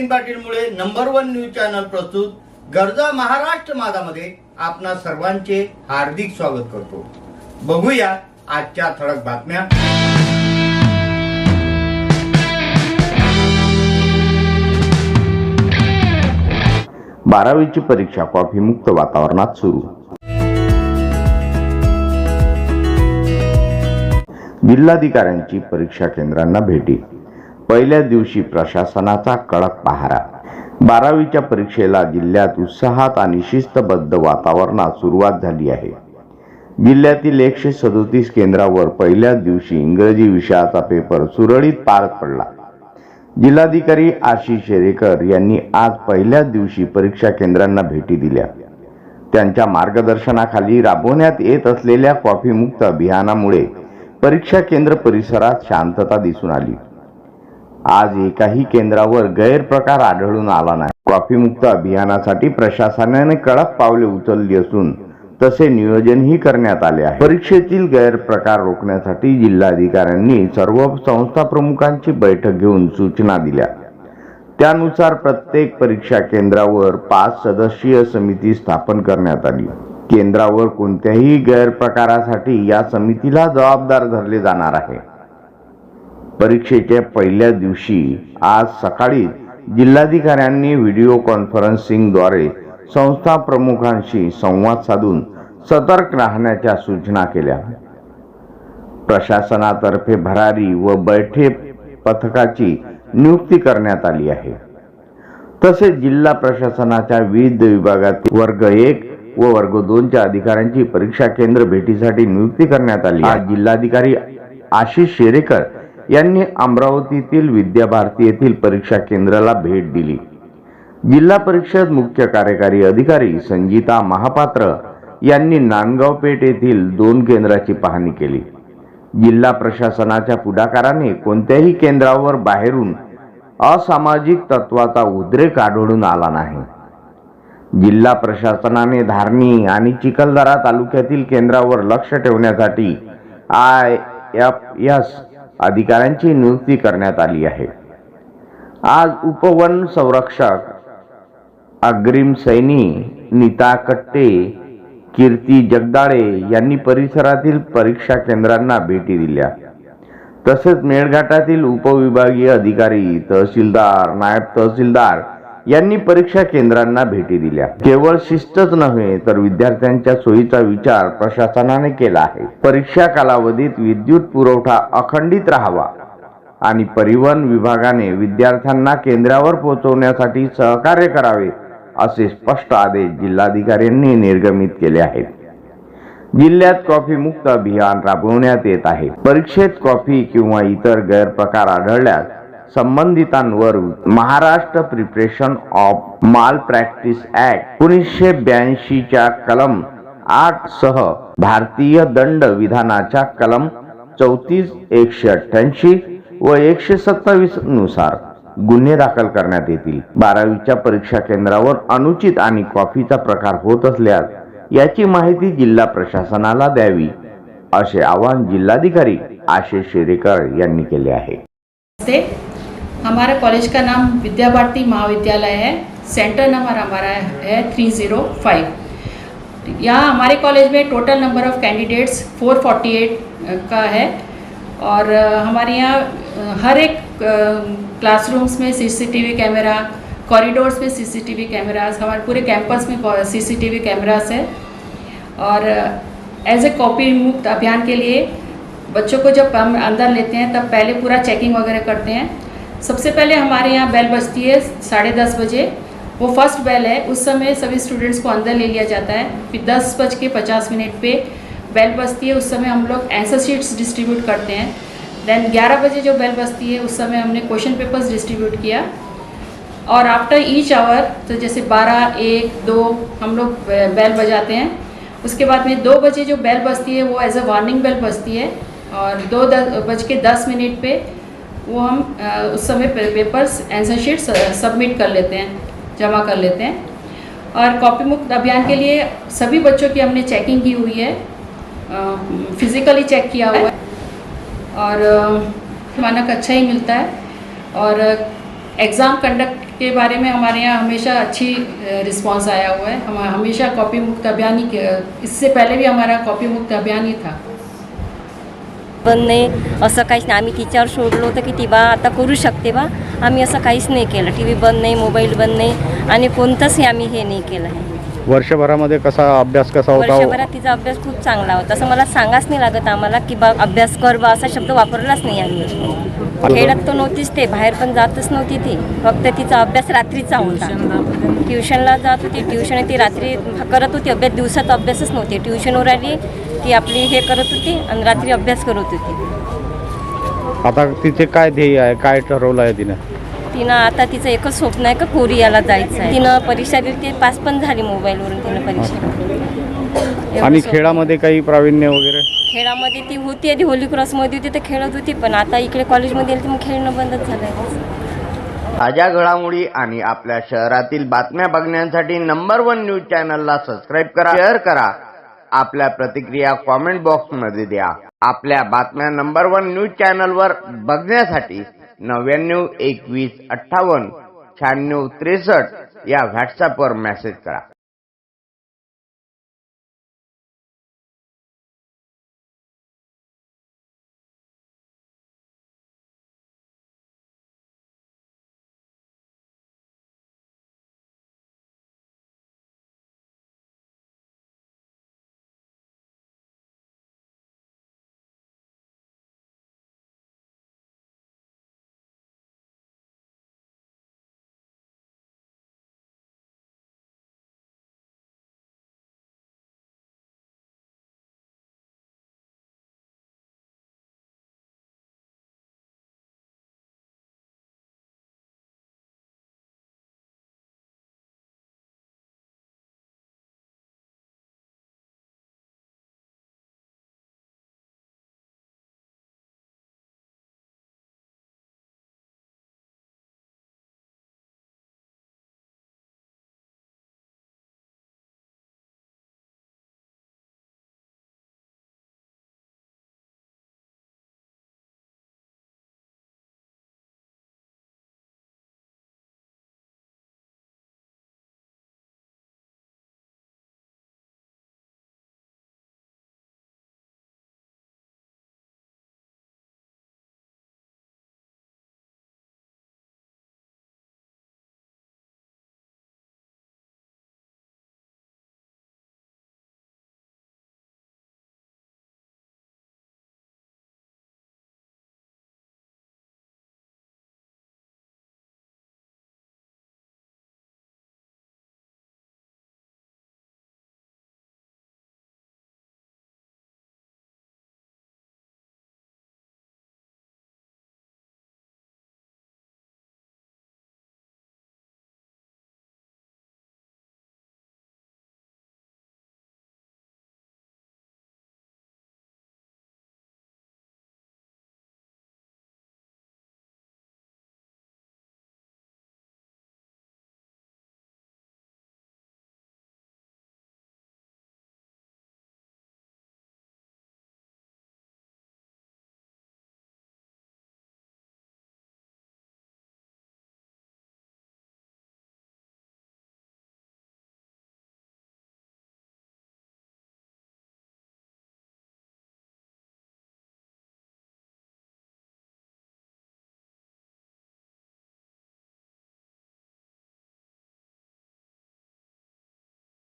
नितीन पाटील मुळे number 1 news channel प्रस्तुत गरजा महाराष्ट्र माझामध्ये आपणा सर्वांचे हार्दिक स्वागत करतो। बघूया आजच्या ठळक बातम्या। 12वीची परीक्षा कॉफी मुक्त वातावरणात सुरू। जिल्हाधिकाऱ्यांची परीक्षा केंद्रांना भेटी। पहिल्या दिवशी प्रशासनाचा कडक पहारा। 12वीच्या परीक्षेला जिल्ह्यात उत्साहात आणि शिस्तबद्ध वातावरणात सुरुवात झाली आहे। जिल्ह्यातील 137 केंद्रावर पहिल्या दिवशी इंग्रजी विषयाचा पेपर सुरळीत पार पडला। जिल्हाधिकारी आशिष शेरेकर यांनी आज पहिल्या दिवशी परीक्षा केंद्रांना भेटी दिल्या। त्यांच्या मार्गदर्शनाखाली राबवण्यात येत असलेल्या कॉफी मुक्त अभियानामुळे परीक्षा केंद्र परिसरात शांतता दिसून आली। आज एकाही केंद्रावर गैरप्रकार आढळून आला नाही। कॉफी मुक्त अभियानासाठी प्रशासनाने कडक पावले उचलली असून तसे नियोजनही करण्यात आले आहे। परीक्षेतील गैरप्रकार रोखण्यासाठी जिल्हाधिकाऱ्यांनी सर्व संस्था प्रमुखांची बैठक घेऊन सूचना दिल्या। त्यानुसार प्रत्येक परीक्षा केंद्रावर 5 सदस्यीय समिती स्थापन करण्यात आली। केंद्रावर कोणत्याही गैरप्रकारासाठी या समितीला जबाबदार धरले जाणार आहे। परीक्षेच्या पहिल्या दिवशी आज सकाळी जिल्हाधिकाऱ्यांनी व्हिडिओ कॉन्फरन्सिंगद्वारे संस्था प्रमुखांशी संवाद साधून सतर्क राहण्याच्या सूचना केल्या। प्रशासनातर्फे भरारी व बैठे पथकाची नियुक्ती करण्यात आली आहे। तसेच जिल्हा प्रशासनाच्या विविध विभागातील वर्ग 1 व वर्ग 2 च्या अधिकाऱ्यांची परीक्षा केंद्र भेटीसाठी नियुक्ती करण्यात आली। आज जिल्हाधिकारी आशिष शेरेकर यांनी अमरावतीतील विद्याभारती येथील परीक्षा केंद्राला भेट दिली। जिल्हा परिषद मुख्य कार्यकारी अधिकारी संगीता महापात्र यांनी नांदगाव पेठ येथील 2 केंद्राची पाहणी केली। जिल्हा प्रशासनाच्या पुढाकाराने कोणत्याही केंद्रावर बाहेरून असामाजिक तत्वाचा उद्रेक आढळून आला नाही। जिल्हा प्रशासनाने धारणी आणि चिखलदरा तालुक्यातील केंद्रावर लक्ष ठेवण्यासाठी IFS अधिकाऱ्यांची नियुक्ती करण्यात आली आहे। आज उपवन संरक्षक अग्रिम सैनी नीता कट्टे, कीर्ती जगदाळे यांनी परिसरातील परीक्षा केंद्रांना भेटी दिल्या। तसेच मेळघाटातील उपविभागीय अधिकारी, तहसीलदार, नायब तहसीलदार यांनी परीक्षा केंद्रांना भेटी दिल्या। केवळ शिस्तच नव्हे तर विद्यार्थ्यांच्या सोयीचा विचार प्रशासनाने केला आहे। परीक्षा कालावधीत विद्युत पुरवठा अखंडित राहावा आणि परिवहन विभागाने विद्यार्थ्यांना केंद्रावर पोहोचवण्यासाठी सहकार्य करावे असे स्पष्ट आदेश जिल्हाधिकाऱ्यांनी निर्गमित केले आहेत। जिल्ह्यात कॉफी मुक्त अभियान राबवण्यात येत आहे। परीक्षेत कॉफी किंवा इतर गैरप्रकार आढळल्यास संबंधितांवर महाराष्ट्र प्रिपरेशन ऑफ माल प्रॅक्टिस ऍक्ट 1982 च्या कलम 8 सह भारतीय दंड विधानाच्या कलम 34, 188 व 127 नुसार गुन्हे दाखल करण्यात येतील। 12वीच्या परीक्षा केंद्रावर अनुचित आणि कॉफीचा प्रकार होत असल्यास याची माहिती जिल्हा प्रशासनाला द्यावी असे आवाहन जिल्हाधिकारी आशिष शेरेकर यांनी केले आहे। हमारे कॉलेज का नाम विद्याभारती महाविद्यालय है। सेंटर नंबर हमारा है 305। यहाँ हमारे कॉलेज में टोटल नंबर ऑफ कैंडिडेट्स 448 का है और हमारे यहाँ हर एक क्लासरूम्स में CCTV कैमरा, कॉरिडोर्स में CCTV कैमरास, हमारे पूरे कैंपस में CCTV कैमरास है। और एज ए कॉपी मुक्त अभियान के लिए बच्चों को जब हम अंदर लेते हैं तब पहले पूरा चेकिंग वगैरह करते हैं। सबसे पहले हमारे यहाँ बेल बजती है 10:30 बजे, वो फर्स्ट बेल है। उस समय सभी स्टूडेंट्स को अंदर ले लिया जाता है। फिर 10:50 पे बेल बजती है, उस समय हम लोग आंसर शीट्स डिस्ट्रीब्यूट करते हैं। देन 11 बजे जो बेल बजती है उस समय हमने क्वेश्चन पेपर्स डिस्ट्रीब्यूट किया। और आफ्टर ईच आवर, तो जैसे 12, 1, 2 हम लोग बेल बजाते हैं। उसके बाद में 2 बजे जो बेल बजती है वो एज अ वार्निंग बेल बजती है और 2:10 पे वो हम उस समय पेपर्स आंसर शीट्स सबमिट कर लेते हैं, जमा कर लेते हैं। और कॉपी मुक्त अभियान के लिए सभी बच्चों की हमने चेकिंग की हुई है, फिज़िकली चेक किया हुआ है और मानक अच्छा ही मिलता है। और एग्ज़ाम कंडक्ट के बारे में हमारे यहाँ हमेशा अच्छी रिस्पांस आया हुआ है। हम हमेशा कॉपी मुक्त अभियान ही इससे पहले भी हमारा कॉपी मुक्त अभियान ही था। बंद नाही असं काहीच नाही. आम्ही तिच्यावर सोडलो होतं की ती बा आता करू शकते बा. आम्ही असं काहीच नाही केलं. टी व्ही बंद नाही, मोबाईल बंद नाही आणि कोणतंच आम्ही हे नाही केलं आहे. वर्षभरामध्ये अभ्यास कसा होता? वर्षभरात तिचा अभ्यास खूप चांगला होता. असं मला सांगाच नाही लागत आम्हाला की बा अभ्यास कर बा असा शब्द वापरलाच नाही आम्ही. खेळत तर नव्हतीच ते, बाहेर पण जातच नव्हती ती. फक्त तिचा अभ्यास रात्रीचा होता. ट्युशनला जात होती, ट्युशन ती रात्री करत होती अभ्यास, दिवसात अभ्यासच नव्हते. ट्युशनवर आली की आपली हे करत होती आणि रात्री अभ्यास करत होती. आता तिचे काय ध्येय आहे, काय ठरवलं आहे तिने? तिनं आता तिचं एकच स्वप्न आहे का कोरियाला जायचं आहे. तिनं परीक्षा दिली, ती पास पण झाली मोबाईलवरून तिनं परीक्षा. आणि खेळामध्ये काही प्रावीण्य वगैरे? खेळामध्ये ती होती आधी होली क्रॉसमध्ये होती तर खेळत होती, पण आता इकडे कॉलेजमध्ये आली तर मग खेळणं बंदच झालं आहे. ताज्या घडामोडी आणि आपल्या शहरातील बातम्या बघण्यासाठी नंबर 1 न्यूज चॅनलला सबस्क्राईब करा, शेअर करा. आपल्या प्रतिक्रिया कॉमेंट बॉक्समध्ये द्या. आपल्या बातम्या नंबर 1 न्यूज चॅनलवर बघण्यासाठी 99 21 58 96 63 या व्हॉट्सअपवर मेसेज करा.